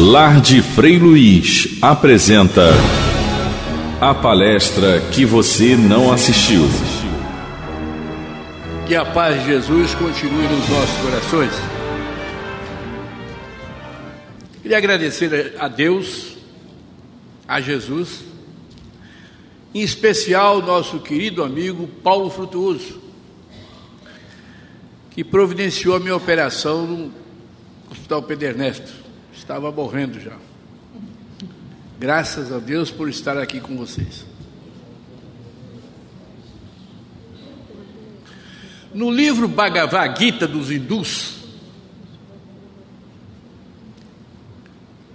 Lar de Frei Luiz apresenta a palestra que você não assistiu. Que a paz de Jesus continue nos nossos corações. Queria agradecer a Deus, a Jesus, em especial nosso querido amigo Paulo Frutuoso, que providenciou a minha operação no Hospital Pedro Ernesto. Estava morrendo já. Graças a Deus por estar aqui com vocês. No livro Bhagavad Gita dos hindus,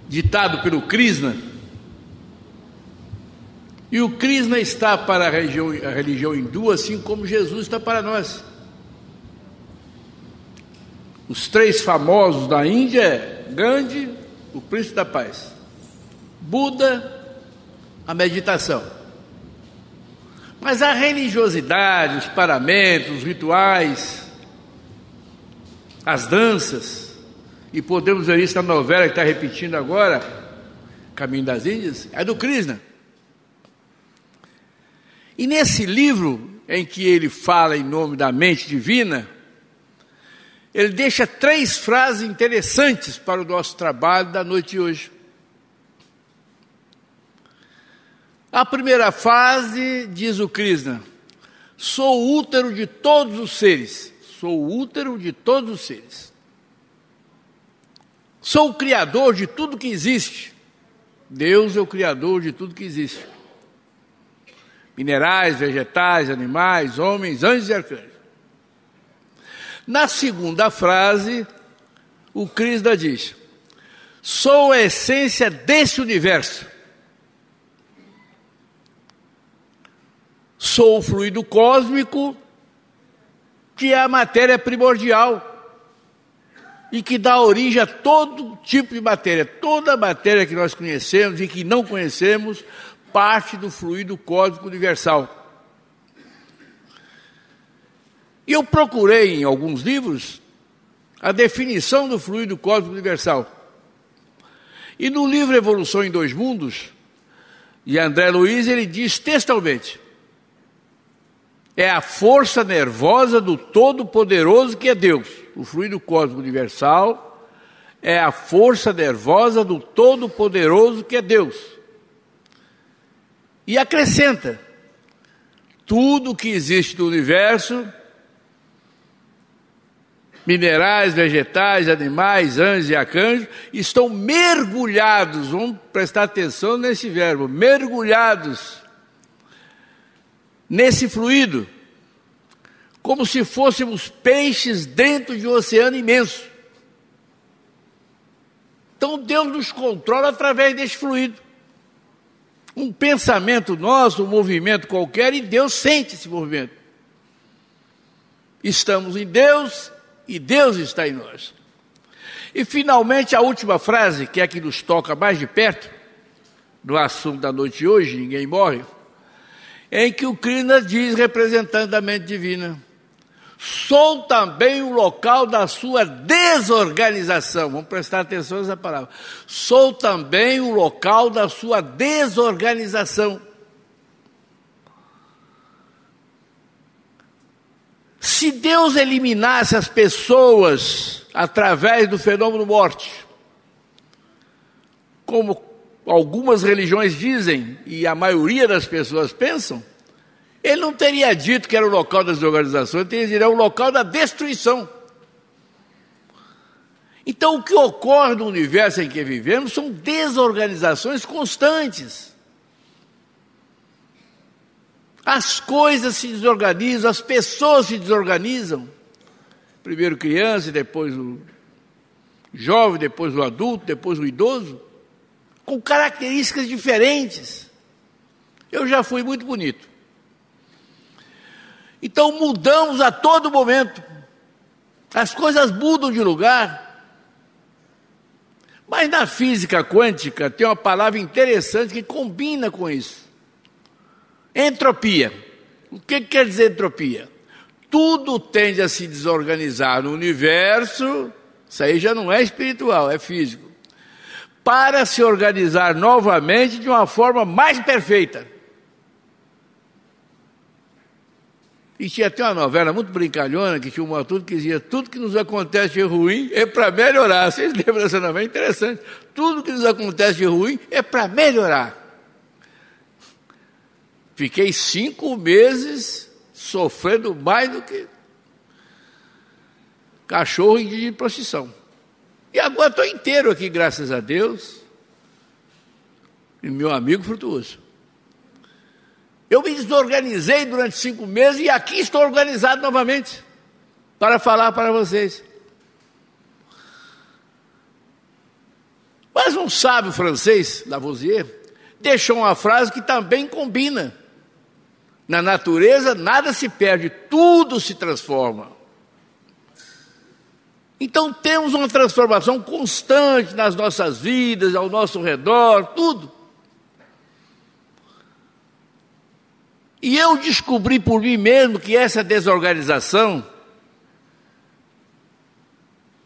ditado pelo Krishna, e o Krishna está para a religião hindu, assim como Jesus está para nós. Os três famosos da Índia é Gandhi, o príncipe da paz; Buda, a meditação. Mas a religiosidade, os paramentos, os rituais, as danças, e podemos ver isso na novela que está repetindo agora, Caminho das Índias, é do Krishna. E nesse livro, em que ele fala em nome da mente divina, ele deixa 3 frases interessantes para o nosso trabalho da noite de hoje. A primeira frase diz o Krishna: sou o útero de todos os seres. Sou o útero de todos os seres. Sou o criador de tudo que existe. Deus é o criador de tudo que existe. Minerais, vegetais, animais, homens, anjos e arcanjos. Na segunda frase, o Krishna diz: sou a essência desse universo. Sou o fluido cósmico, que é a matéria primordial e que dá origem a todo tipo de matéria. Toda a matéria que nós conhecemos e que não conhecemos parte do fluido cósmico universal. E eu procurei em alguns livros a definição do fluido cósmico universal. E no livro Evolução em Dois Mundos, de André Luiz, ele diz textualmente: é a força nervosa do Todo-Poderoso que é Deus. O fluido cósmico universal é a força nervosa do Todo-Poderoso que é Deus. E acrescenta: tudo que existe no universo, minerais, vegetais, animais, anjos e arcanjos, estão mergulhados, vamos prestar atenção nesse verbo, mergulhados nesse fluido, como se fôssemos peixes dentro de um oceano imenso. Então Deus nos controla através desse fluido. Um pensamento nosso, um movimento qualquer, e Deus sente esse movimento. Estamos em Deus e Deus está em nós. E finalmente a última frase, que é a que nos toca mais de perto, do assunto da noite de hoje, ninguém morre, em que o Krishna diz, representando a mente divina: sou também o local da sua desorganização. Vamos prestar atenção nessa palavra. Sou também o local da sua desorganização. Se Deus eliminasse as pessoas através do fenômeno morte, como algumas religiões dizem, e a maioria das pessoas pensam, ele não teria dito que era o local das desorganizações, ele teria dito que era o local da destruição. Então o que ocorre no universo em que vivemos são desorganizações constantes. As coisas se desorganizam, as pessoas se desorganizam. Primeiro criança, depois o jovem, depois o adulto, depois o idoso, com características diferentes. Eu já fui muito bonito. Então mudamos a todo momento. As coisas mudam de lugar. Mas na física quântica tem uma palavra interessante que combina com isso. Entropia. O que quer dizer entropia? Tudo tende a se desorganizar no universo. Isso aí já não é espiritual, é físico. para se organizar novamente de uma forma mais perfeita. E tinha até uma novela muito brincalhona que tinha um ator que dizia: tudo que nos acontece de ruim é para melhorar. Vocês lembram dessa novela? Interessante. Tudo que nos acontece de ruim é para melhorar. Fiquei 5 meses sofrendo mais do que cachorro em dia de procissão. E agora estou inteiro aqui, graças a Deus, e meu amigo Frutuoso. Eu me desorganizei durante 5 meses e aqui estou organizado novamente para falar para vocês. Mas um sábio francês, Lavoisier, deixou uma frase que também combina. Na natureza nada se perde, tudo se transforma. Então temos uma transformação constante nas nossas vidas, ao nosso redor, tudo. E eu descobri por mim mesmo que essa desorganização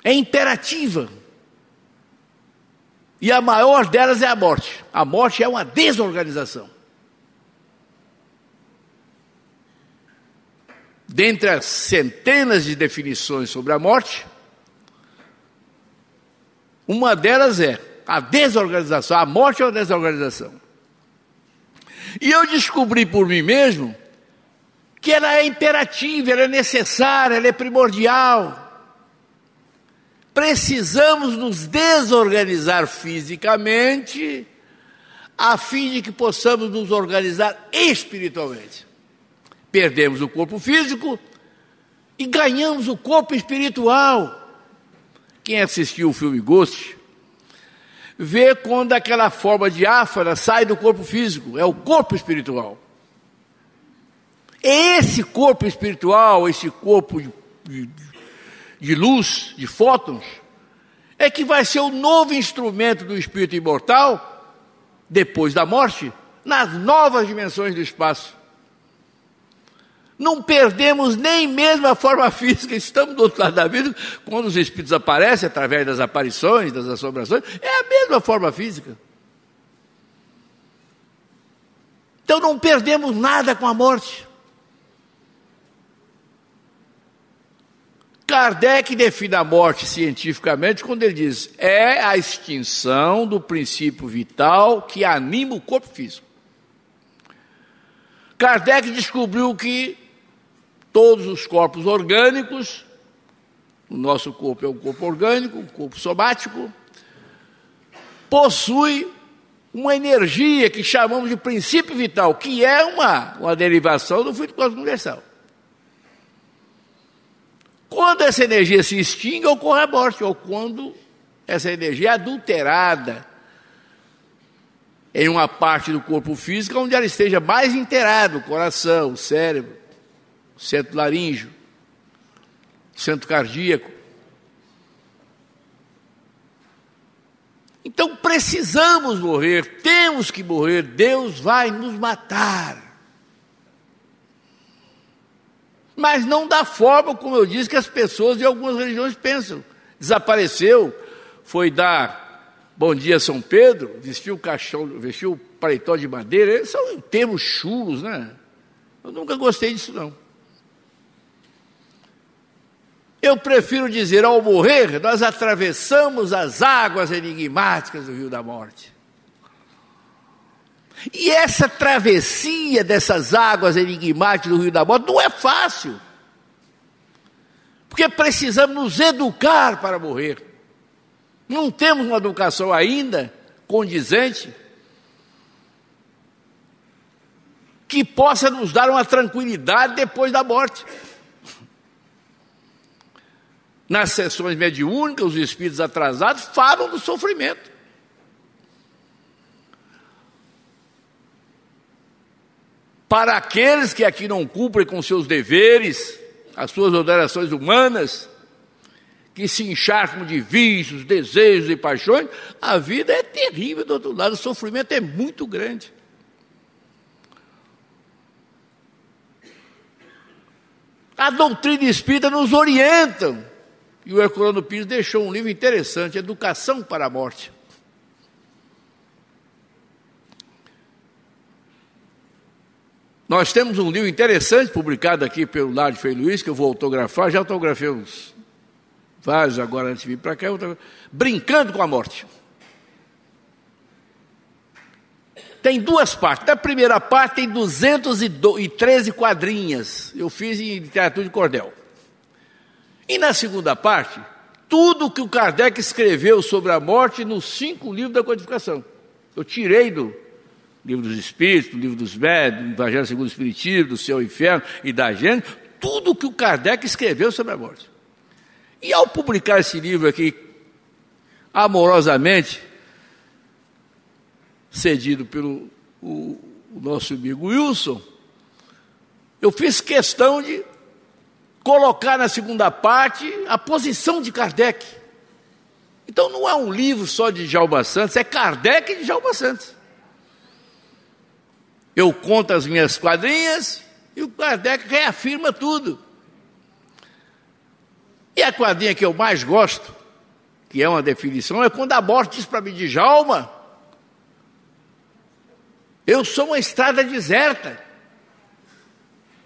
é imperativa. E a maior delas é a morte. A morte é uma desorganização. Dentre as centenas de definições sobre a morte, uma delas é a desorganização. A morte é uma desorganização. E eu descobri por mim mesmo que ela é imperativa, ela é necessária, ela é primordial. Precisamos nos desorganizar fisicamente a fim de que possamos nos organizar espiritualmente. Perdemos o corpo físico e ganhamos o corpo espiritual. Quem assistiu o filme Ghost vê quando aquela forma diáfana sai do corpo físico, é o corpo espiritual. Esse corpo espiritual, esse corpo de luz, de fótons, é que vai ser o novo instrumento do espírito imortal, depois da morte, nas novas dimensões do espaço. Não perdemos nem mesmo a forma física, estamos do outro lado da vida, quando os espíritos aparecem, através das aparições, das assombrações, é a mesma forma física. Então não perdemos nada com a morte. Kardec define a morte cientificamente quando ele diz: é a extinção do princípio vital que anima o corpo físico. Kardec descobriu que todos os corpos orgânicos, o nosso corpo é um corpo orgânico, um corpo somático, possui uma energia que chamamos de princípio vital, que é uma derivação do fluido cósmico universal. Quando essa energia se extingue, ocorre a morte, ou quando essa energia é adulterada em uma parte do corpo físico onde ela esteja mais inteirada, o coração, o cérebro, o centro laríngeo, o centro cardíaco. Então precisamos morrer, temos que morrer, Deus vai nos matar. Mas não da forma, como eu disse, que as pessoas de algumas religiões pensam. Desapareceu, foi dar bom dia São Pedro, vestiu o caixão, vestiu o paletó de madeira, eles são termos chulos, né? Eu nunca gostei disso, não. Eu prefiro dizer, ao morrer, nós atravessamos as águas enigmáticas do Rio da Morte. E essa travessia dessas águas enigmáticas do Rio da Morte não é fácil. Porque precisamos nos educar para morrer. Não temos uma educação ainda condizente que possa nos dar uma tranquilidade depois da morte. Nas sessões mediúnicas, os espíritos atrasados falam do sofrimento. Para aqueles que aqui não cumprem com seus deveres, as suas obrigações humanas, que se encharcam de vícios, desejos e paixões, a vida é terrível do outro lado, o sofrimento é muito grande. A doutrina espírita nos orienta. E o Herculano Pires deixou um livro interessante, Educação para a Morte. Nós temos um livro interessante, publicado aqui pelo Lar de Frei Luiz, que eu vou autografar, já autografei uns vários agora antes de vir para cá, Brincando com a Morte. Tem duas partes. Na primeira parte tem 213 quadrinhas. Eu fiz em literatura de cordel. E na segunda parte, tudo que o Kardec escreveu sobre a morte nos 5 livros da codificação. Eu tirei do Livro dos Espíritos, do Livro dos Médiuns, do Evangelho segundo o Espiritismo, do Céu e Inferno e da Gênesis, tudo que o Kardec escreveu sobre a morte. E ao publicar esse livro aqui, amorosamente, cedido pelo o nosso amigo Wilson, eu fiz questão de colocar na segunda parte a posição de Kardec. Então não é um livro só de Djalma Santos, é Kardec e de Djalma Santos. Eu conto as minhas quadrinhas e o Kardec reafirma tudo. E a quadrinha que eu mais gosto, que é uma definição, é quando a morte diz para mim, Djalma, eu sou uma estrada deserta,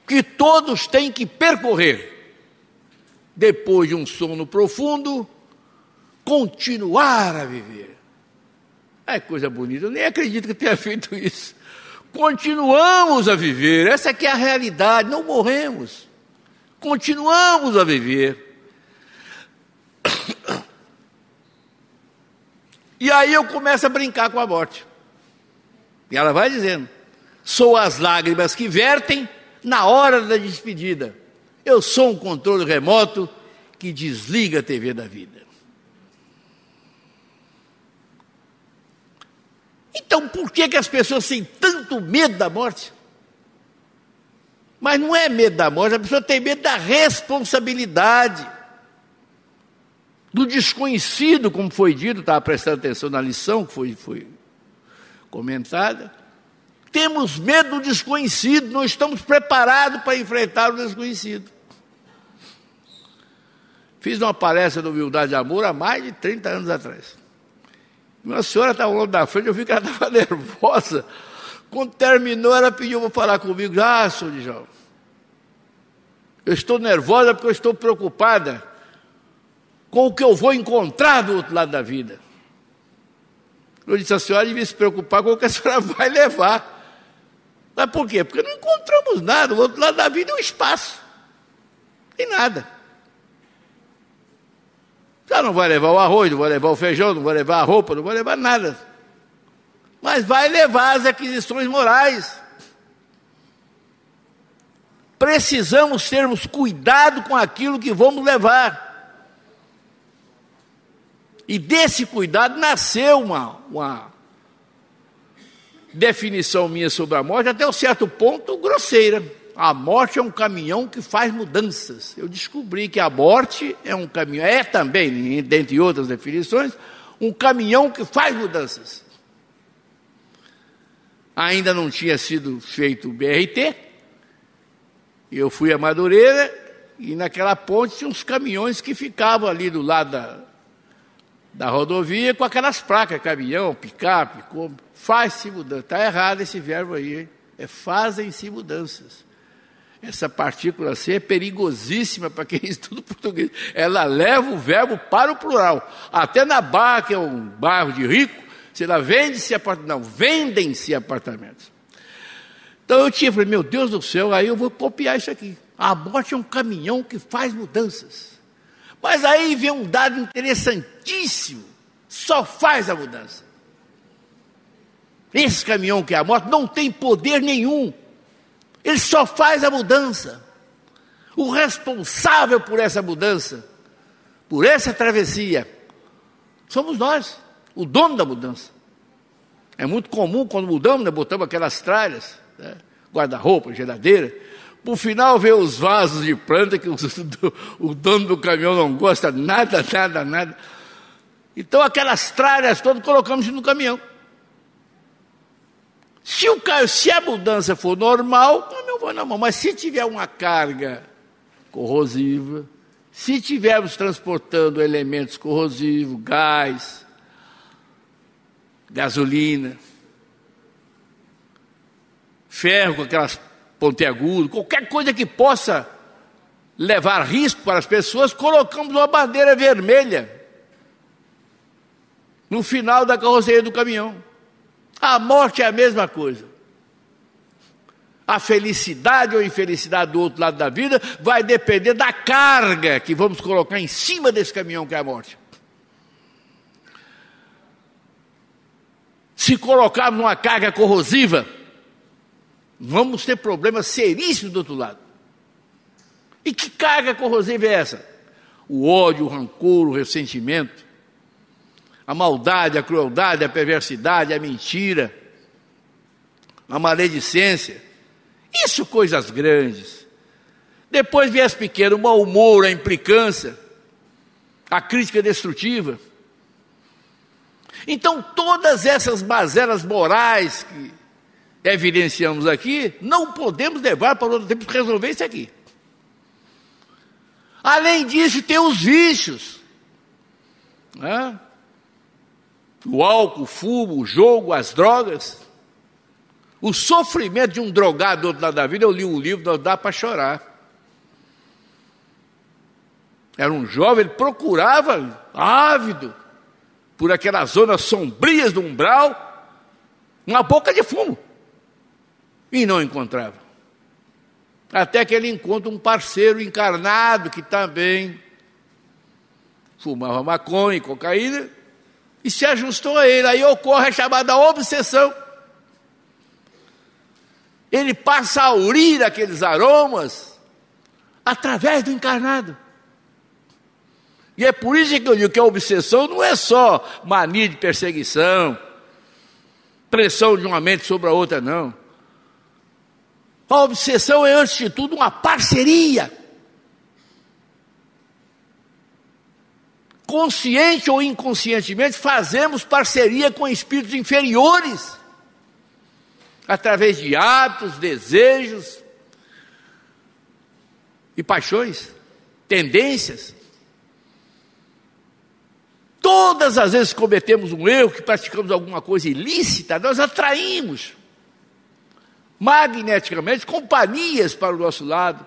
que todos têm que percorrer. Depois de um sono profundo, continuar a viver. É coisa bonita, eu nem acredito que tenha feito isso. Continuamos a viver, essa aqui é a realidade, não morremos. Continuamos a viver. E aí eu começo a brincar com a morte. E ela vai dizendo, sou as lágrimas que vertem na hora da despedida. Eu sou um controle remoto que desliga a TV da vida. Então, por que as pessoas têm tanto medo da morte? Mas não é medo da morte, a pessoa tem medo da responsabilidade, do desconhecido, como foi dito, estava prestando atenção na lição que foi comentada. Temos medo do desconhecido, não estamos preparados para enfrentar o desconhecido. Fiz uma palestra de humildade e amor há mais de 30 anos atrás. Uma senhora estava ao lado da frente, eu vi que ela estava nervosa. Quando terminou, ela pediu para falar comigo. Senhor Djalma, eu estou nervosa porque eu estou preocupada com o que eu vou encontrar do outro lado da vida. Eu disse, a senhora devia se preocupar com o que a senhora vai levar. Mas por quê? Porque não encontramos nada. O outro lado da vida é um espaço. Não tem nada. Já não vai levar o arroz, não vai levar o feijão, não vai levar a roupa, não vai levar nada. Mas vai levar as aquisições morais. Precisamos termos cuidado com aquilo que vamos levar. E desse cuidado nasceu uma definição minha sobre a morte, até um certo ponto grosseira. A morte é um caminhão que faz mudanças. Eu descobri que a morte é um caminhão, é também, dentre outras definições, um caminhão que faz mudanças. Ainda não tinha sido feito o BRT, eu fui a Madureira, e naquela ponte tinha uns caminhões que ficavam ali do lado da rodovia, com aquelas placas, caminhão, picape, faz-se mudança. Está errado esse verbo aí, hein? É fazem-se mudanças. Essa partícula C é perigosíssima para quem estuda português. Ela leva o verbo para o plural. Até na Barra, que é um bairro de rico, se ela vende-se apartamentos. Não, vendem-se apartamentos. Então eu falei, meu Deus do céu, aí eu vou copiar isso aqui. A morte é um caminhão que faz mudanças. Mas aí vem um dado interessantíssimo. Só faz a mudança. Esse caminhão que é a morte não tem poder nenhum. Ele só faz a mudança. O responsável por essa mudança, por essa travessia, somos nós, o dono da mudança. É muito comum quando mudamos, né, botamos aquelas tralhas, né, guarda-roupa, geladeira, por final vê os vasos de planta que o dono do caminhão não gosta, nada. Então aquelas tralhas todas colocamos no caminhão. Se a mudança for normal, o caminhão vai normal. Mas se tiver uma carga corrosiva, se estivermos transportando elementos corrosivos, gás, gasolina, ferro com aquelas pontiagudo, qualquer coisa que possa levar risco para as pessoas, colocamos uma bandeira vermelha no final da carroceria do caminhão. A morte é a mesma coisa. A felicidade ou infelicidade do outro lado da vida vai depender da carga que vamos colocar em cima desse caminhão que é a morte. Se colocarmos uma carga corrosiva, vamos ter problemas seríssimos do outro lado. E que carga corrosiva é essa? O ódio, o rancor, o ressentimento, a maldade, a crueldade, a perversidade, a mentira, a maledicência. Isso, coisas grandes. Depois vem as pequenas, o mau humor, a implicância, a crítica destrutiva. Então, todas essas mazelas morais que evidenciamos aqui, não podemos levar para outro tempo para resolver isso aqui. Além disso, tem os vícios, né? O álcool, o fumo, o jogo, as drogas. O sofrimento de um drogado do outro lado da vida, eu li um livro, não dá para chorar. Era um jovem, ele procurava, ávido, por aquelas zonas sombrias do umbral, uma boca de fumo. E não encontrava. Até que ele encontra um parceiro encarnado que também fumava maconha e cocaína e se ajustou a ele. Aí ocorre a chamada obsessão. Ele passa a aurir aqueles aromas através do encarnado. E é por isso que eu digo que a obsessão não é só mania de perseguição, pressão de uma mente sobre a outra, não. A obsessão é, antes de tudo, uma parceria. Consciente ou inconscientemente, fazemos parceria com espíritos inferiores, através de hábitos, desejos e paixões, tendências. Todas as vezes que cometemos um erro, que praticamos alguma coisa ilícita, nós atraímos magneticamente companhias para o nosso lado,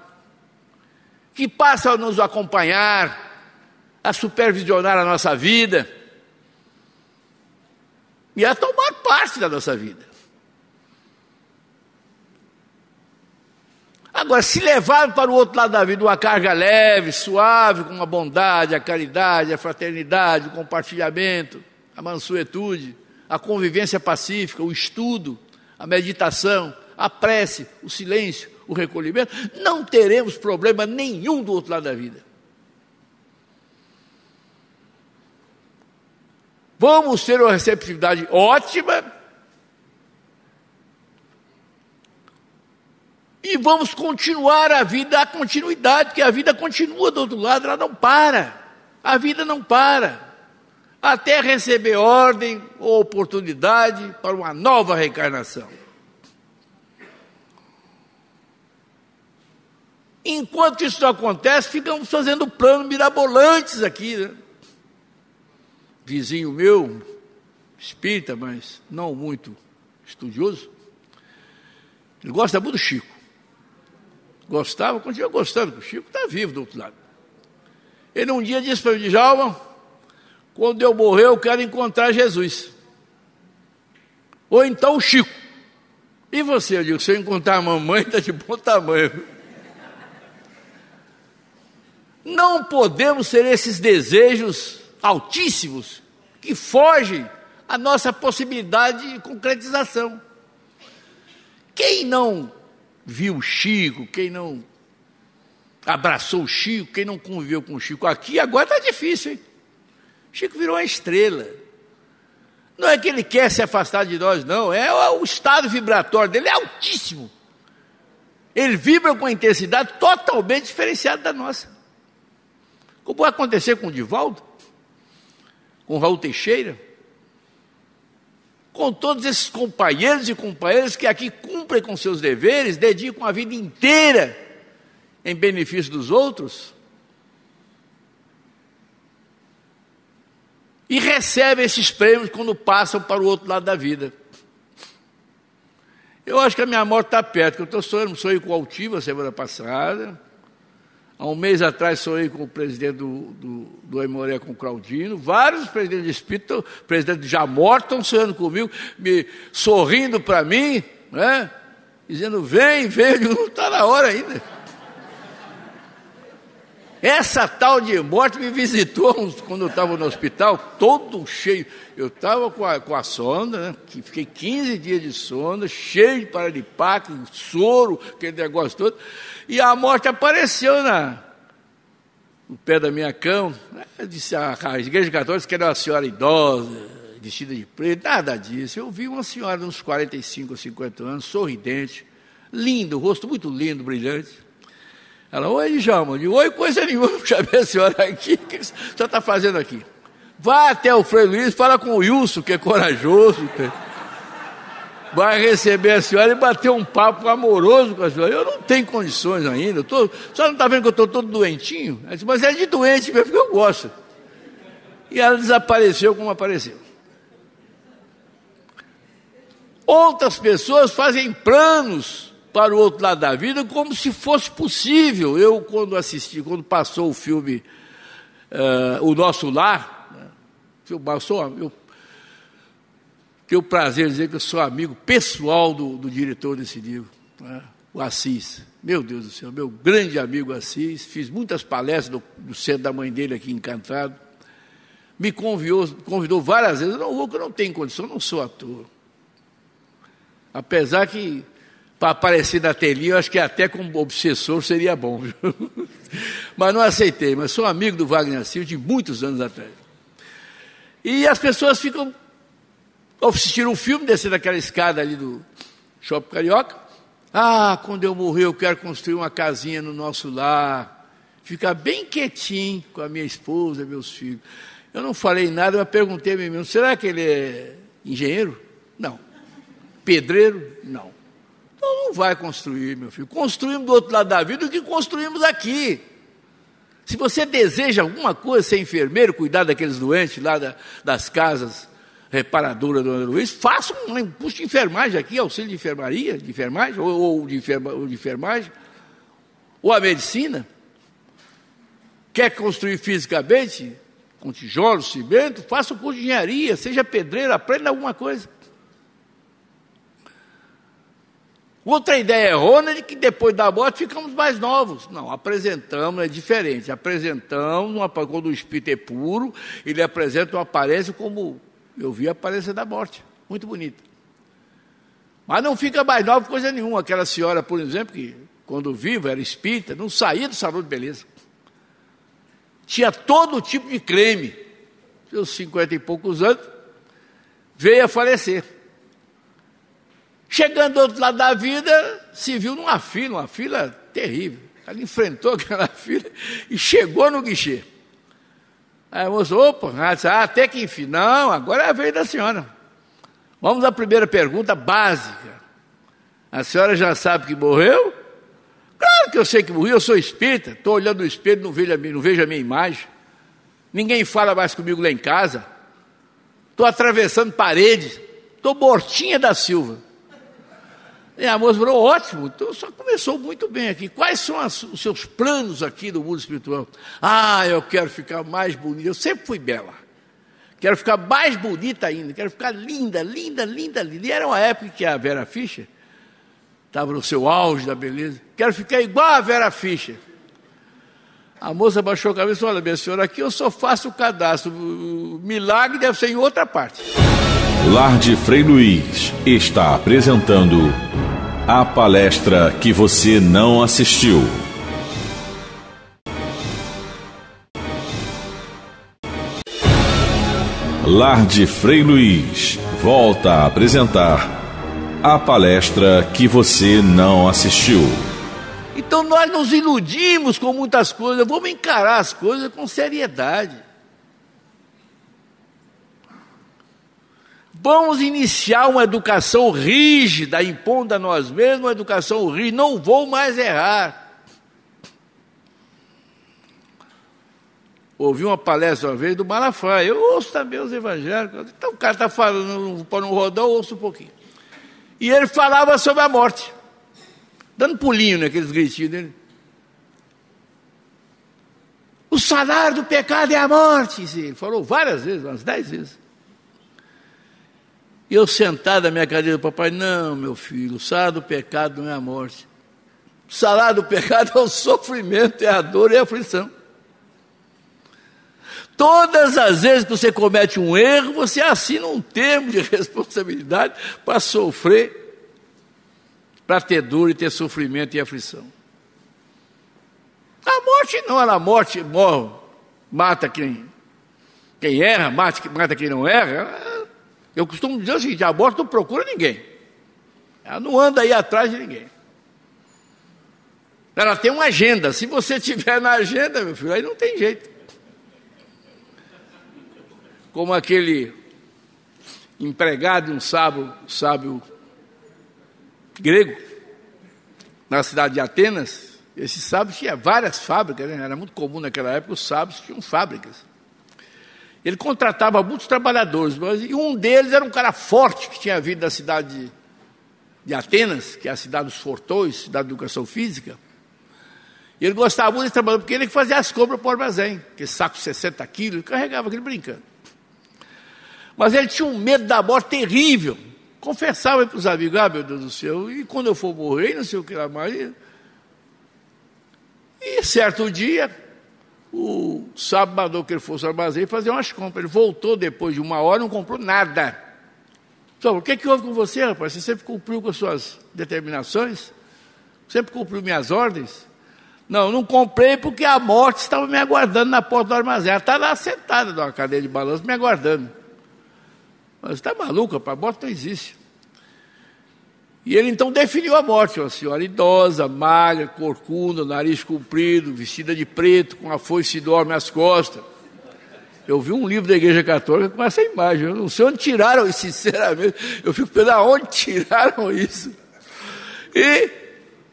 que passam a nos acompanhar, a supervisionar a nossa vida e a tomar parte da nossa vida. Agora, se levar para o outro lado da vida uma carga leve, suave, com a bondade, a caridade, a fraternidade, o compartilhamento, a mansuetude, a convivência pacífica, o estudo, a meditação, a prece, o silêncio, o recolhimento, não teremos problema nenhum do outro lado da vida. Vamos ter uma receptividade ótima e vamos continuar a vida, a continuidade, que a vida continua do outro lado, ela não para. A vida não para, até receber ordem ou oportunidade para uma nova reencarnação. Enquanto isso não acontece, ficamos fazendo planos mirabolantes aqui, né? Vizinho meu, espírita, mas não muito estudioso, ele gosta muito do Chico. Gostava, continua gostando, porque o Chico está vivo do outro lado. Ele um dia disse para mim: Djalma, quando eu morrer eu quero encontrar Jesus. Ou então o Chico. E você? Eu digo: se eu encontrar a mamãe, está de bom tamanho. Não podemos ter esses desejos altíssimos que fogem à nossa possibilidade de concretização. Quem não viu o Chico, quem não abraçou o Chico, quem não conviveu com o Chico aqui, agora está difícil, hein? O Chico virou uma estrela. Não é que ele quer se afastar de nós, não. É o estado vibratório dele é altíssimo. Ele vibra com uma intensidade totalmente diferenciada da nossa. Como vai acontecer com o Divaldo, com o Raul Teixeira, com todos esses companheiros e companheiras que aqui cumprem com seus deveres, dedicam a vida inteira em benefício dos outros e recebem esses prêmios quando passam para o outro lado da vida. Eu acho que a minha morte está perto, que eu estou sonhei com o Altiva semana passada. Há um mês atrás sonhei com o presidente do Aimoré, com o Claudino. Vários presidentes de espírito, presidentes já mortos, estão sonhando comigo, me sorrindo para mim, né? Dizendo, vem, não está na hora ainda. Essa tal de morte me visitou quando eu estava no hospital, todo cheio. Eu estava com a sonda, né? Fiquei 15 dias de sonda, cheio de paralipaque, soro, aquele negócio todo. E a morte apareceu no pé da minha cama. Eu disse, a igreja católica que era uma senhora idosa, vestida de preto, nada disso. Eu vi uma senhora de uns 45 ou 50 anos, sorridente, lindo, rosto muito lindo, brilhante. Ela, oi, Djalma. Eu digo, oi, coisa nenhuma, chamei a senhora aqui, o que a senhora está fazendo aqui? Vá até o Frei Luiz, fala com o Wilson, que é corajoso, vai receber a senhora e bater um papo amoroso com a senhora. Eu não tenho condições ainda, a senhora não está vendo que eu estou todo doentinho? Ela disse, mas é de doente mesmo, porque eu gosto. E ela desapareceu como apareceu. Outras pessoas fazem planos para o outro lado da vida, como se fosse possível. Eu, quando passou o filme O Nosso Lar, né, eu tenho o prazer de dizer que eu sou amigo pessoal do diretor desse livro, né, o Assis. Meu Deus do céu, meu grande amigo Assis, fiz muitas palestras no centro da mãe dele aqui em Encantado, me convidou várias vezes, eu não vou, porque eu não tenho condição, eu não sou ator. Apesar que para aparecer na telinha, eu acho que até como obsessor seria bom. Mas não aceitei, mas sou amigo do Wagner Silva de muitos anos atrás. E as pessoas ficam assistindo um filme, descendo aquela escada ali do Shopping Carioca. Quando eu morrer eu quero construir uma casinha no nosso lar, ficar bem quietinho com a minha esposa, meus filhos. Eu não falei nada, mas perguntei a mim mesmo, será que ele é engenheiro? Não. Pedreiro? Não. Então não vai construir, meu filho. Construímos do outro lado da vida o que construímos aqui. Se você deseja alguma coisa, ser enfermeiro, cuidar daqueles doentes lá das casas reparadoras do André Luiz, faça um curso de enfermagem aqui, auxílio de enfermagem, ou de enfermagem, ou a medicina. Quer construir fisicamente, com tijolos, cimento, faça um curso de engenharia, seja pedreiro, aprenda alguma coisa. Outra ideia errônea é de que depois da morte ficamos mais novos. Não, apresentamos, é diferente. Apresentamos, quando o espírito é puro, ele apresenta uma aparência como eu vi a aparência da morte. Muito bonita. Mas não fica mais novo coisa nenhuma. Aquela senhora, por exemplo, que quando viva era espírita, não saía do salão de beleza. Tinha todo tipo de creme. Seus 50 e poucos anos, veio a falecer. Chegando do outro lado da vida, se viu numa fila terrível. Ela enfrentou aquela fila e chegou no guichê. Aí a moça, até que enfim. Não, agora é a vez da senhora. Vamos à primeira pergunta básica. A senhora já sabe que morreu? Claro que eu sei que morri, eu sou espírita. Estou olhando no espelho, não vejo a minha imagem. Ninguém fala mais comigo lá em casa. Estou atravessando paredes. Estou mortinha da Silva. E a moça falou, ótimo, então só começou muito bem aqui. Quais são os seus planos aqui do mundo espiritual? Eu quero ficar mais bonita. Eu sempre fui bela. Quero ficar mais bonita ainda. Quero ficar linda, linda, linda, linda. E era uma época que a Vera Fischer estava no seu auge da beleza. Quero ficar igual a Vera Fischer. A moça baixou a cabeça e falou, olha, minha senhora, aqui eu só faço o cadastro. O milagre deve ser em outra parte. Lar de Frei Luiz está apresentando a palestra que você não assistiu. Lar de Frei Luiz volta a apresentar a palestra que você não assistiu. Então nós nos iludimos com muitas coisas, vamos encarar as coisas com seriedade. Vamos iniciar uma educação rígida, impondo a nós mesmos uma educação rígida, não vou mais errar. Ouvi uma palestra uma vez do Malafaia, eu ouço também os evangélicos, então o cara está falando para não rodar, eu ouço um pouquinho. E ele falava sobre a morte, dando pulinho naqueles gritinhos dele. O salário do pecado é a morte. Ele falou várias vezes, umas 10 vezes. E eu sentado na minha cadeira, papai, não, meu filho, o salário do pecado não é a morte. O salário do pecado é o sofrimento, é a dor e a aflição. Todas as vezes que você comete um erro, você assina um termo de responsabilidade para sofrer, para ter dor e ter sofrimento e aflição. A morte não, ela morre, mata quem erra, mata quem não erra. Eu costumo dizer o seguinte, a morte não procura ninguém. Ela não anda aí atrás de ninguém. Ela tem uma agenda. Se você estiver na agenda, meu filho, aí não tem jeito. Como aquele empregado de um sábio grego, na cidade de Atenas. Esse sábio tinha várias fábricas, né? Era muito comum naquela época, os sábios tinham fábricas. Ele contratava muitos trabalhadores, e um deles era um cara forte que tinha vindo da cidade de Atenas, que é a cidade dos fortões, cidade de educação física. E ele gostava muito desse trabalho, porque ele que fazia as compras para o armazém, aquele saco de 60 quilos, ele carregava aquele brincando. Mas ele tinha um medo da morte terrível. Confessava para os amigos, meu Deus do céu, e quando eu for morrer, não sei o que lá mais. E certo dia, o sábio mandou que ele fosse ao armazém fazer umas compras. Ele voltou depois de 1 hora e não comprou nada. Só, o que houve com você, rapaz? Você sempre cumpriu com as suas determinações? Sempre cumpriu minhas ordens? Não comprei porque a morte estava me aguardando na porta do armazém. Ela está lá sentada numa cadeira de balanço me aguardando. Mas você está maluco, rapaz? A morte não existe. E ele então definiu a morte, uma senhora idosa, magra, corcunda, nariz comprido, vestida de preto, com a foice e dorme às costas. Eu vi um livro da Igreja Católica com essa imagem, eu não sei onde tiraram isso, sinceramente, eu fico pensando aonde tiraram isso. E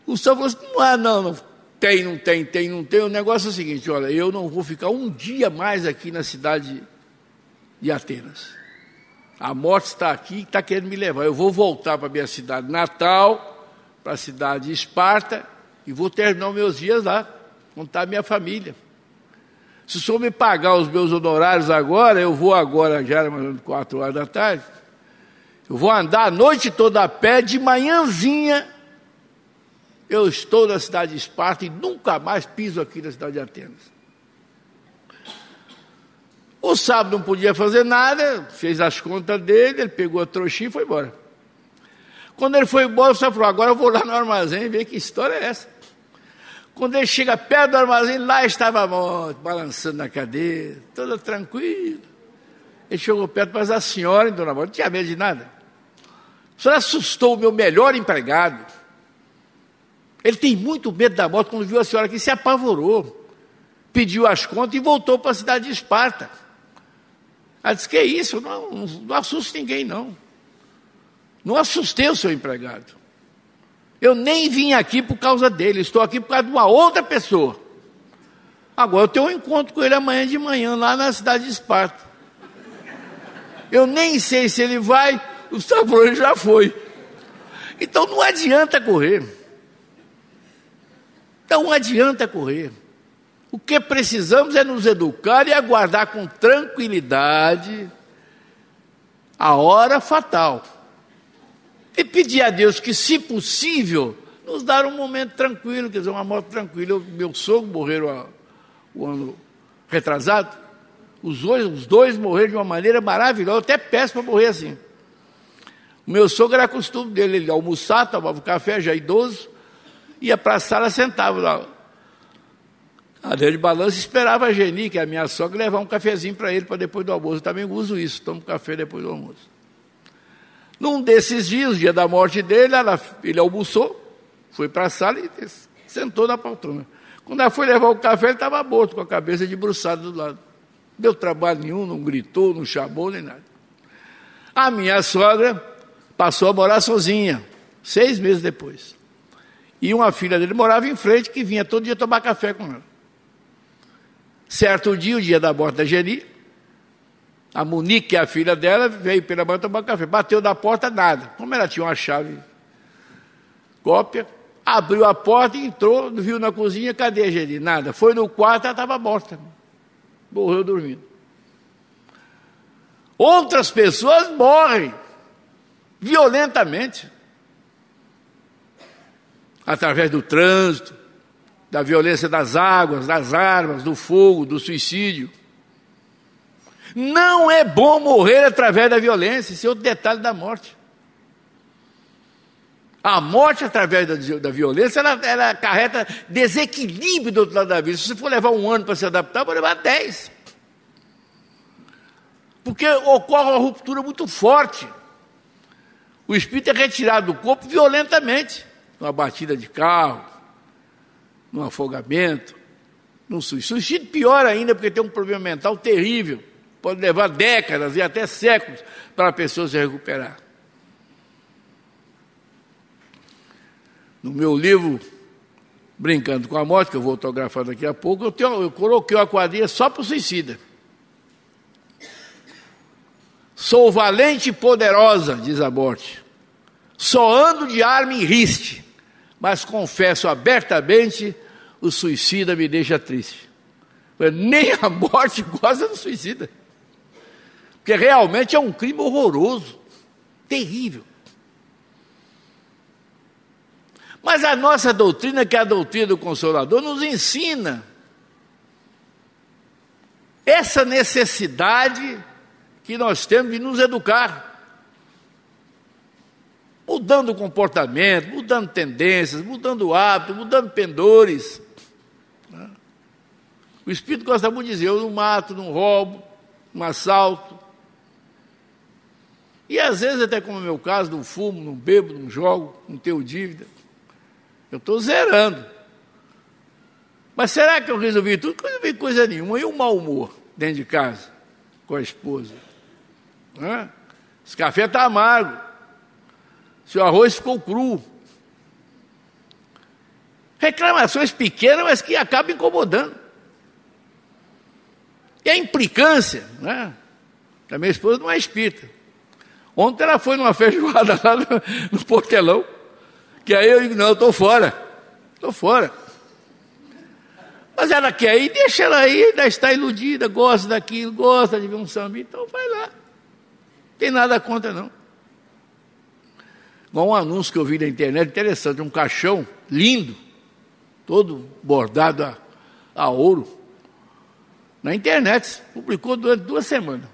o senhor falou assim, não tem, o negócio é o seguinte, olha, eu não vou ficar um dia mais aqui na cidade de Atenas. A morte está aqui e está querendo me levar. Eu vou voltar para a minha cidade natal, para a cidade de Esparta, e vou terminar os meus dias lá, contar a minha família. Se o senhor me pagar os meus honorários agora, eu vou agora, já era mais ou menos 4 horas da tarde, eu vou andar a noite toda a pé, de manhãzinha, eu estou na cidade de Esparta e nunca mais piso aqui na cidade de Atenas. O sábio não podia fazer nada, fez as contas dele, ele pegou a trouxinha e foi embora. Quando ele foi embora, o sábio falou, agora eu vou lá no armazém e ver que história é essa. Quando ele chega perto do armazém, lá estava a morte, balançando na cadeira, toda tranquila. Ele chegou perto, mas a senhora, dona Morte, não tinha medo de nada. A senhora assustou o meu melhor empregado. Ele tem muito medo da morte, quando viu a senhora aqui, se apavorou. Pediu as contas e voltou para a cidade de Esparta. Ela disse, que é isso? Não assusto ninguém, não. Não assustei o seu empregado. Eu nem vim aqui por causa dele, estou aqui por causa de uma outra pessoa. Agora eu tenho um encontro com ele amanhã de manhã, lá na cidade de Esparta. Eu nem sei se ele vai, o Stavro já foi. Então não adianta correr. Não adianta correr. O que precisamos é nos educar e aguardar com tranquilidade a hora fatal. E pedir a Deus que, se possível, nos dar um momento tranquilo, quer dizer, uma morte tranquila. Meu sogro morreram o ano retrasado. Os dois morreram de uma maneira maravilhosa. Eu até peço para morrer assim. O meu sogro era costume dele, ele almoçava, tomava café, já idoso, ia para a sala, sentava lá. Cadeira de balanço, esperava a Geni, que é a minha sogra, levar um cafezinho para ele, para depois do almoço. Eu também uso isso, tomo café depois do almoço. Num desses dias, dia da morte dele, ele almoçou, foi para a sala e sentou na poltrona. Quando ela foi levar o café, ele estava morto, com a cabeça debruçada do lado. Não deu trabalho nenhum, não gritou, não chamou, nem nada. A minha sogra passou a morar sozinha, 6 meses depois. E uma filha dele morava em frente, que vinha todo dia tomar café com ela. Certo dia, o dia da morte da Geni, A Monique, que é a filha dela, veio pela manhã tomar café. Bateu na porta, nada. Como ela tinha uma chave cópia, abriu a porta e entrou, viu na cozinha, cadê a Geli? Nada. Foi no quarto, ela estava morta. Morreu dormindo. Outras pessoas morrem violentamente. Através do trânsito, da violência das águas, das armas, do fogo, do suicídio. Não é bom morrer através da violência, esse é outro detalhe da morte. A morte através da violência, ela acarreta desequilíbrio do outro lado da vida. Se você for levar 1 ano para se adaptar, vai levar 10. Porque ocorre uma ruptura muito forte. O espírito é retirado do corpo violentamente. Numa batida de carro, num afogamento, num suicídio. Suicídio pior ainda, porque tem um problema mental terrível. Pode levar décadas e até séculos para a pessoa se recuperar. No meu livro, Brincando com a Morte, que eu vou autografar daqui a pouco, eu coloquei uma quadrilha só para o suicida. Sou valente e poderosa, diz a morte. Só ando de arma em riste, mas confesso abertamente, o suicida me deixa triste. Nem a morte gosta do suicida. Porque realmente é um crime horroroso, terrível. Mas a nossa doutrina, que é a doutrina do Consolador, nos ensina essa necessidade que nós temos de nos educar. Mudando o comportamento, mudando tendências, mudando hábitos, mudando pendores. O Espírito gosta muito de dizer, eu não mato, não roubo, não assalto. E às vezes, até como é o meu caso, não fumo, não bebo, não jogo, não tenho dívida. Eu estou zerando. Mas será que eu resolvi tudo? Eu não resolvi coisa nenhuma. E o mau humor dentro de casa, com a esposa? Esse café está amargo. Seu arroz ficou cru. Reclamações pequenas, mas que acabam incomodando. E a implicância, né? A minha esposa não é espírita. Ontem ela foi numa feijoada lá no Portelão, que aí eu digo, não, eu estou fora. Estou fora. Mas ela quer ir, deixa ela ir, ainda está iludida, gosta daquilo, gosta de ver um samba, então vai lá. Não tem nada contra, não. Igual um anúncio que eu vi na internet, interessante, um caixão lindo, todo bordado a ouro, na internet, publicou durante 2 semanas.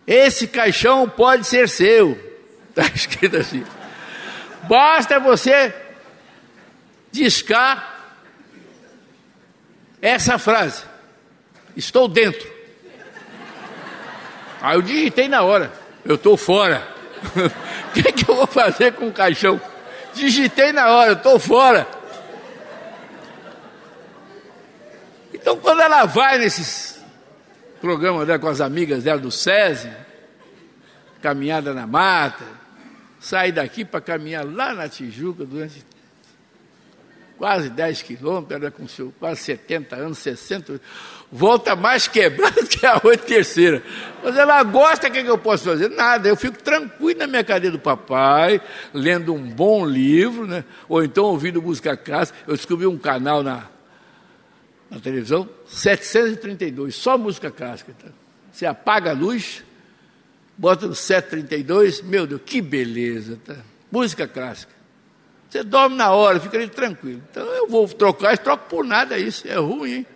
Esse caixão pode ser seu, está escrito assim. Basta você discar essa frase, estou dentro. Aí eu digitei na hora, eu estou fora. O que eu vou fazer com o caixão? Digitei na hora, eu estou fora. Então, quando ela vai nesses programas dela com as amigas dela do SESI, caminhada na mata, sai daqui para caminhar lá na Tijuca durante quase 10 quilômetros, ela com seu quase 70 anos, 60, volta mais quebrada que a 8ª. Mas ela gosta, o que eu posso fazer? Nada, eu fico tranquilo na minha cadeira do papai, lendo um bom livro, né? Ou então ouvindo música clássica. Eu descobri um canal na televisão, 732, só música clássica. Tá? Você apaga a luz, bota no 732, meu Deus, que beleza, tá? Música clássica. Você dorme na hora, fica ali tranquilo. Então eu vou trocar, troco por nada isso, é ruim, hein?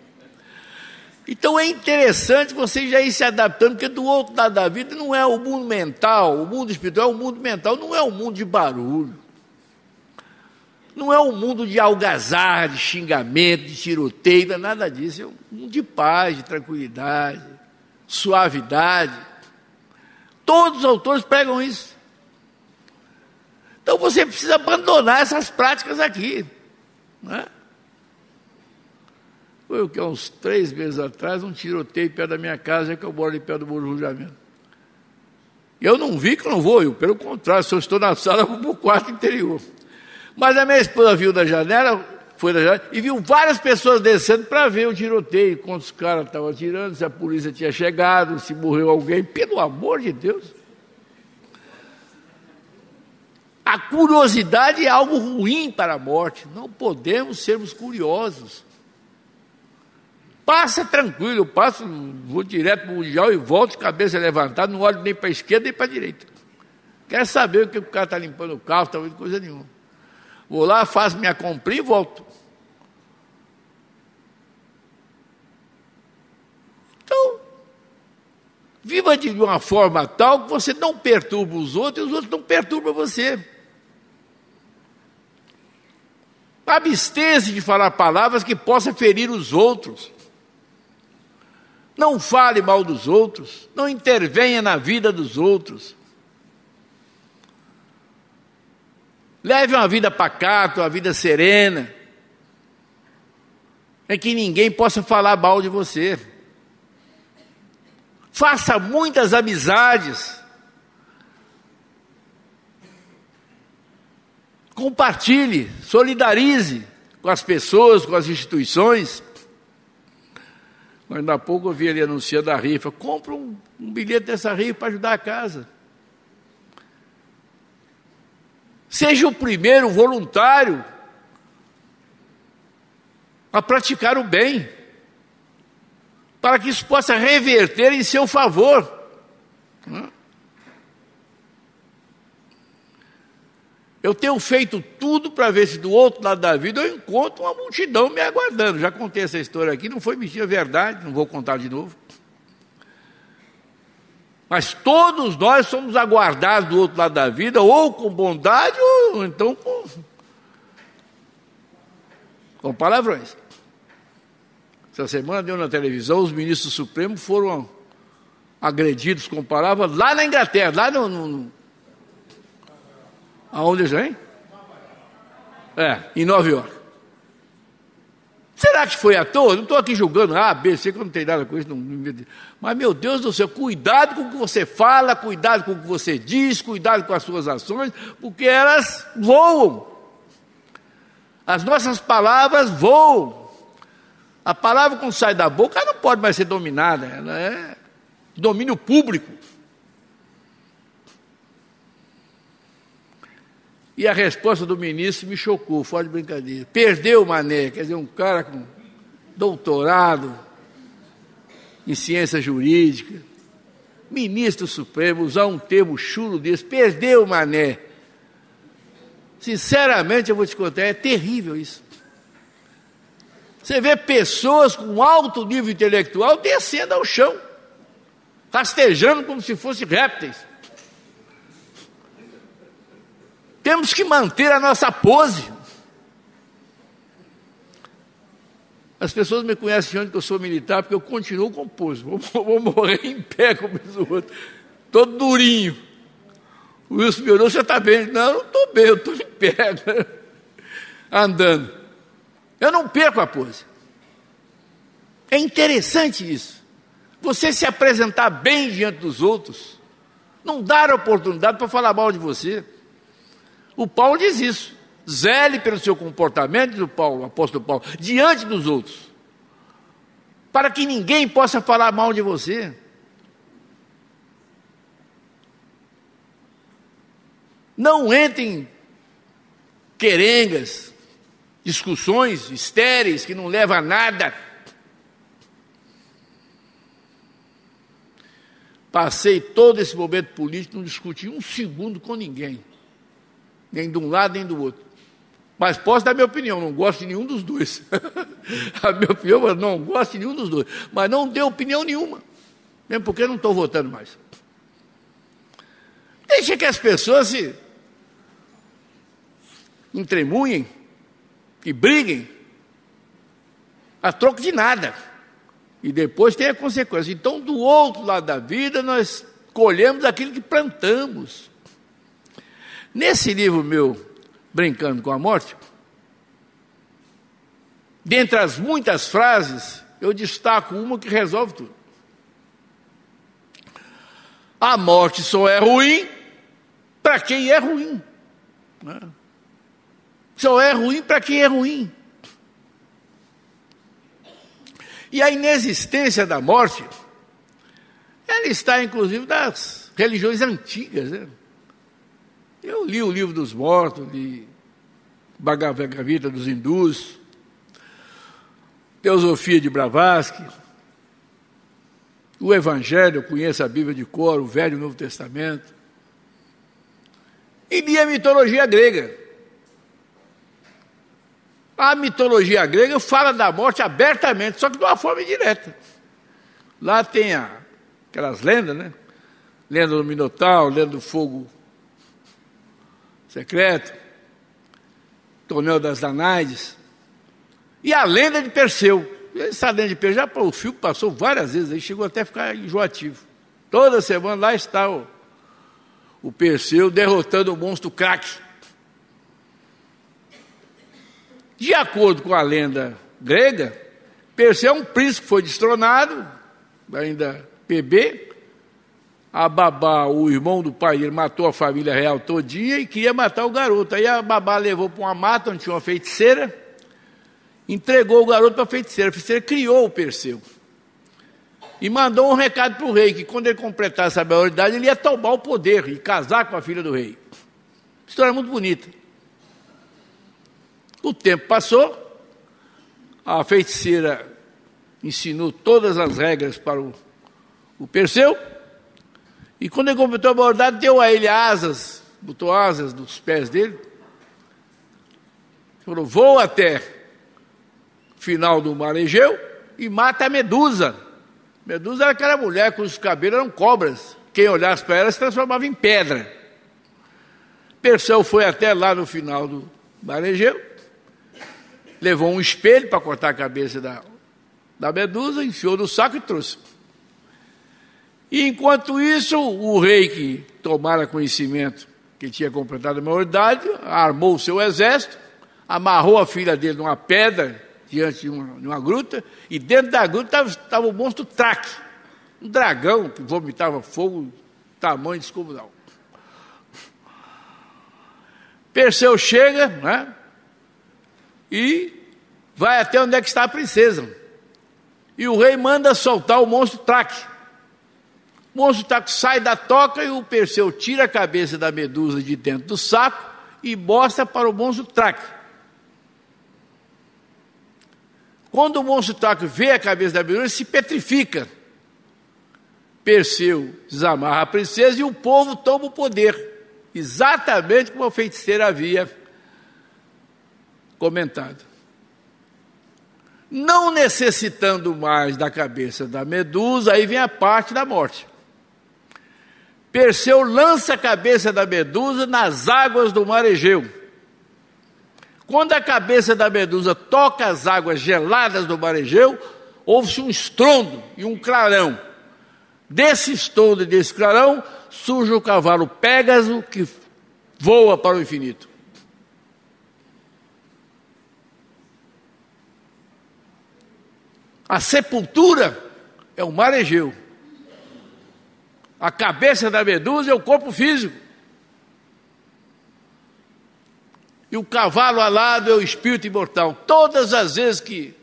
Então é interessante você já ir se adaptando, porque do outro lado da vida não é o mundo mental, o mundo espiritual é o mundo mental, não é o mundo de barulho. Não é um mundo de algazarra, de xingamento, de tiroteio, nada disso. É um mundo de paz, de tranquilidade, suavidade. Todos os autores pregam isso. Então você precisa abandonar essas práticas aqui. Não é? Foi o que há uns 3 meses atrás, um tiroteio perto da minha casa, que eu moro ali perto do Muro do Julgamento. Eu não vi que eu não vou, pelo contrário, se eu estou na sala, eu vou para o quarto interior. Mas a minha esposa viu da janela, foi na janela e viu várias pessoas descendo para ver o tiroteio, quantos caras estavam atirando, se a polícia tinha chegado, se morreu alguém, pelo amor de Deus. A curiosidade é algo ruim para a morte, não podemos sermos curiosos. Passa tranquilo, vou direto para o Mundial e volto de cabeça levantada, não olho nem para a esquerda nem para a direita. Quero saber o que o cara está limpando o carro, está vendo coisa nenhuma. Vou lá, faço minha comprinha e volto. Então, viva de uma forma tal que você não perturba os outros e os outros não perturbam você. Abstenha-se de falar palavras que possam ferir os outros. Não fale mal dos outros. Não intervenha na vida dos outros. Leve uma vida pacata, uma vida serena, em que ninguém possa falar mal de você. Faça muitas amizades. Compartilhe, solidarize com as pessoas, com as instituições. Ainda há pouco eu vi ali anunciando a rifa. Compra um bilhete dessa rifa para ajudar a casa. Seja o primeiro voluntário a praticar o bem, para que isso possa reverter em seu favor. Eu tenho feito tudo para ver se do outro lado da vida eu encontro uma multidão me aguardando. Já contei essa história aqui, não foi mentira, é verdade, não vou contar de novo. Mas todos nós somos aguardados do outro lado da vida, ou com bondade, ou então com palavrões. Essa semana deu na televisão, os ministros supremos foram agredidos com palavras lá na Inglaterra, lá aonde já, hein? Em Nova York. Será que foi à toa? Não estou aqui julgando A, B, C, que eu não tenho nada com isso. Mas, meu Deus do céu, cuidado com o que você fala, cuidado com o que você diz, cuidado com as suas ações, porque elas voam. As nossas palavras voam. A palavra, quando sai da boca, ela não pode mais ser dominada, ela é domínio público. E a resposta do ministro me chocou, fora de brincadeira. Perdeu o mané, quer dizer, um cara com doutorado em ciência jurídica, ministro supremo, usar um termo chulo desse, perdeu o mané. Sinceramente, eu vou te contar, é terrível isso. Você vê pessoas com alto nível intelectual descendo ao chão, rastejando como se fossem répteis. Temos que manter a nossa pose. As pessoas me conhecem onde que eu sou militar, porque eu continuo com pose. Vou morrer em pé, como diz o outro. Todo durinho. O Wilson me olhou, você está bem? Não, eu não estou bem, eu estou em pé. Andando. Eu não perco a pose. É interessante isso. Você se apresentar bem diante dos outros. Não dar oportunidade para falar mal de você. O Paulo diz isso. Zele pelo seu comportamento, diz o apóstolo Paulo, diante dos outros. Para que ninguém possa falar mal de você. Não entre em querengas, discussões estéreis que não levam a nada. Passei todo esse momento político, não discuti um segundo com ninguém. Nem de um lado, nem do outro. Mas posso dar minha opinião, não gosto de nenhum dos dois. A minha opinião, eu não gosto de nenhum dos dois. Mas não deu opinião nenhuma. Mesmo porque eu não estou votando mais. Deixa que as pessoas se entremunhem e briguem a troco de nada. E depois tem a consequência. Então, do outro lado da vida, nós colhemos aquilo que plantamos. Nesse livro meu, Brincando com a Morte, dentre as muitas frases, eu destaco uma que resolve tudo. A morte só é ruim para quem é ruim. Só é ruim para quem é ruim. E a inexistência da morte, ela está inclusive nas religiões antigas, né? Eu li o Livro dos Mortos, li Bhagavad Gita dos hindus, Teosofia de Blavatsky, o Evangelho, eu conheço a Bíblia de cor, o Velho e o Novo Testamento, e li a mitologia grega. A mitologia grega fala da morte abertamente, só que de uma forma indireta. Lá tem aquelas lendas, né? Lenda do Minotauro, lenda do fogo secreto, torneio das Danáides, e a lenda de Perseu. Essa lenda de Perseu, já o filme passou várias vezes, aí chegou até a ficar enjoativo. Toda semana lá está o Perseu derrotando o monstro Krak. De acordo com a lenda grega, Perseu é um príncipe que foi destronado, ainda bebê. A babá, o irmão do pai dele, matou a família real todinha e queria matar o garoto. Aí a babá levou para uma mata onde tinha uma feiticeira, entregou o garoto para a feiticeira criou o Perseu. E mandou um recado para o rei, que quando ele completasse a maioridade, ele ia tomar o poder e casar com a filha do rei. História muito bonita. O tempo passou, a feiticeira ensinou todas as regras para o Perseu, e quando ele completou a maioridade, deu a ele asas, botou asas nos pés dele, falou, voa até o final do mar Egeu e mata a Medusa. Medusa era aquela mulher cujos cabelos eram cobras, quem olhasse para ela se transformava em pedra. Perseu foi até lá no final do mar Egeu, levou um espelho para cortar a cabeça da Medusa, enfiou no saco e trouxe. E enquanto isso, o rei que tomara conhecimento que tinha completado a maioridade, armou o seu exército, amarrou a filha dele numa pedra diante de uma gruta, e dentro da gruta estava o monstro Traque, um dragão que vomitava fogo, tamanho descomunal. Perseu chega, né, e vai até onde é que está a princesa. E o rei manda soltar o monstro Traque. O monstro Traque sai da toca e o Perseu tira a cabeça da Medusa de dentro do saco e mostra para o monstro Traque. Quando o monstro Traque vê a cabeça da Medusa, ele se petrifica. Perseu desamarra a princesa e o povo toma o poder, exatamente como a feiticeira havia comentado. Não necessitando mais da cabeça da Medusa, aí vem a parte da morte. Perseu lança a cabeça da Medusa nas águas do mar Egeu. Quando a cabeça da Medusa toca as águas geladas do mar Egeu, houve-se um estrondo e um clarão. Desse estrondo e desse clarão, surge o cavalo Pégaso, que voa para o infinito. A sepultura é o mar Egeu. A cabeça da Medusa é o corpo físico. E o cavalo alado é o espírito imortal. Todas as vezes que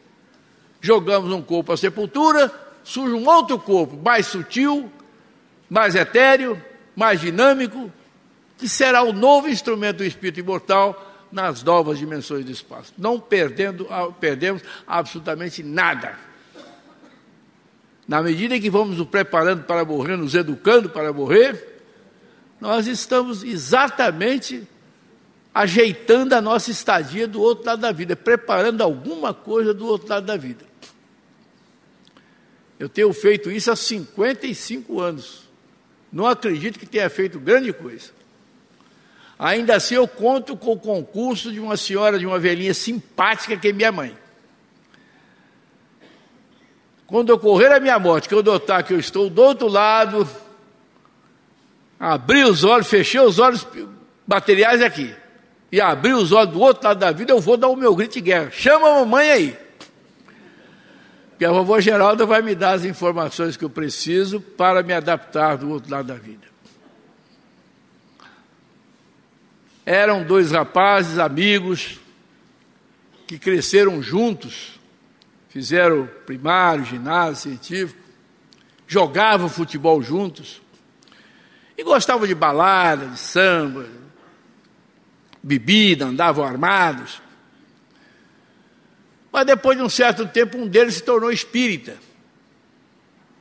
jogamos um corpo à sepultura, surge um outro corpo, mais sutil, mais etéreo, mais dinâmico, que será o novo instrumento do espírito imortal nas novas dimensões do espaço. Não perdemos absolutamente nada. Na medida em que vamos nos preparando para morrer, nos educando para morrer, nós estamos exatamente ajeitando a nossa estadia do outro lado da vida, preparando alguma coisa do outro lado da vida. Eu tenho feito isso há 55 anos. Não acredito que tenha feito grande coisa. Ainda assim eu conto com o concurso de uma senhora, de uma velhinha simpática que é minha mãe. Quando ocorrer a minha morte, que eu notar que eu estou do outro lado, abri os olhos, fechei os olhos materiais aqui, e abri os olhos do outro lado da vida, eu vou dar o meu grito de guerra. Chama a mamãe aí. Porque a vovó Geralda vai me dar as informações que eu preciso para me adaptar do outro lado da vida. Eram dois rapazes, amigos, que cresceram juntos, fizeram primário, ginásio, científico, jogavam futebol juntos e gostavam de balada, de samba, bebida, andavam armados. Mas depois de um certo tempo, um deles se tornou espírita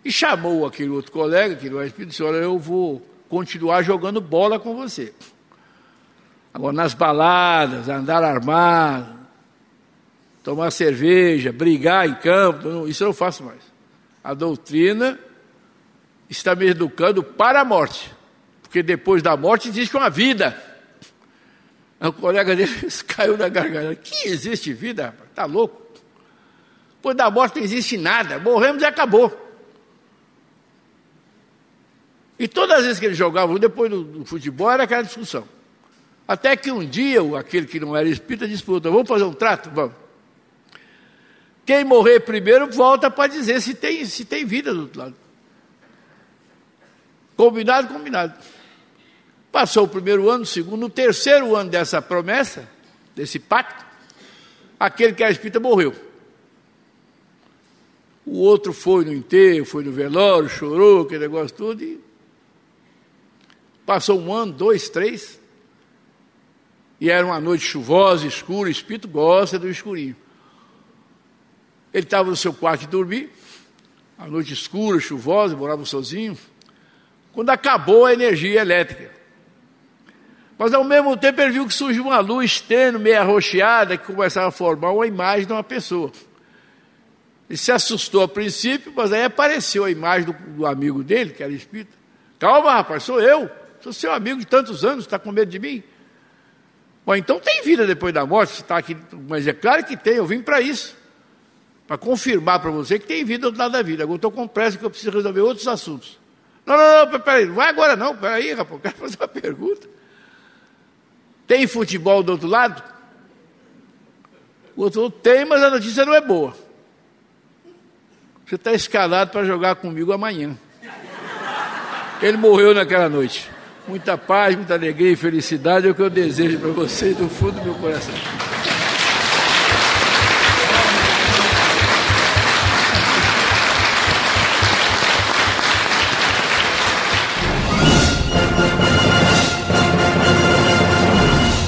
e chamou aquele outro colega, que não é espírita, e disse: olha, eu vou continuar jogando bola com você. Agora, nas baladas, andar armado, tomar cerveja, brigar em campo, isso eu não faço mais. A doutrina está me educando para a morte, porque depois da morte existe uma vida. O colega dele caiu na garganta: que existe vida, rapaz? Está louco? Depois da morte não existe nada, morremos e acabou. E todas as vezes que eles jogavam, depois do futebol, era aquela discussão. Até que um dia, aquele que não era espírita disse para o outro: vamos fazer um trato? Vamos. Quem morrer primeiro volta para dizer se tem vida do outro lado. Combinado, combinado. Passou o primeiro ano, o segundo, o terceiro ano dessa promessa, desse pacto, aquele que era espírita morreu. O outro foi no enterro, foi no velório, chorou, aquele negócio tudo, e passou um ano, 2, 3, e era uma noite chuvosa, escura. O espírito gosta do escurinho. Ele estava no seu quarto de dormir, a noite escura, chuvosa, morava sozinho, quando acabou a energia elétrica. Mas ao mesmo tempo ele viu que surgiu uma luz tênue, meio arroxeada, que começava a formar uma imagem de uma pessoa. Ele se assustou a princípio, mas aí apareceu a imagem do amigo dele, que era espírita. Calma, rapaz, sou eu, sou seu amigo de tantos anos, está com medo de mim? Bom, então tem vida depois da morte, você está aqui, mas é claro que tem, eu vim para isso, para confirmar para você que tem vida do outro lado da vida. Agora estou com pressa que eu preciso resolver outros assuntos. Não, peraí, não vai agora não, peraí, rapaz, eu quero fazer uma pergunta. Tem futebol do outro lado? O outro tem, mas a notícia não é boa. Você está escalado para jogar comigo amanhã. Ele morreu naquela noite. Muita paz, muita alegria e felicidade é o que eu desejo para vocês do fundo do meu coração.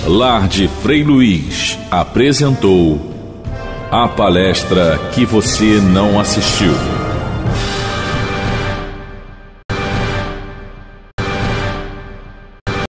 Lar de Frei Luiz apresentou a palestra que você não assistiu.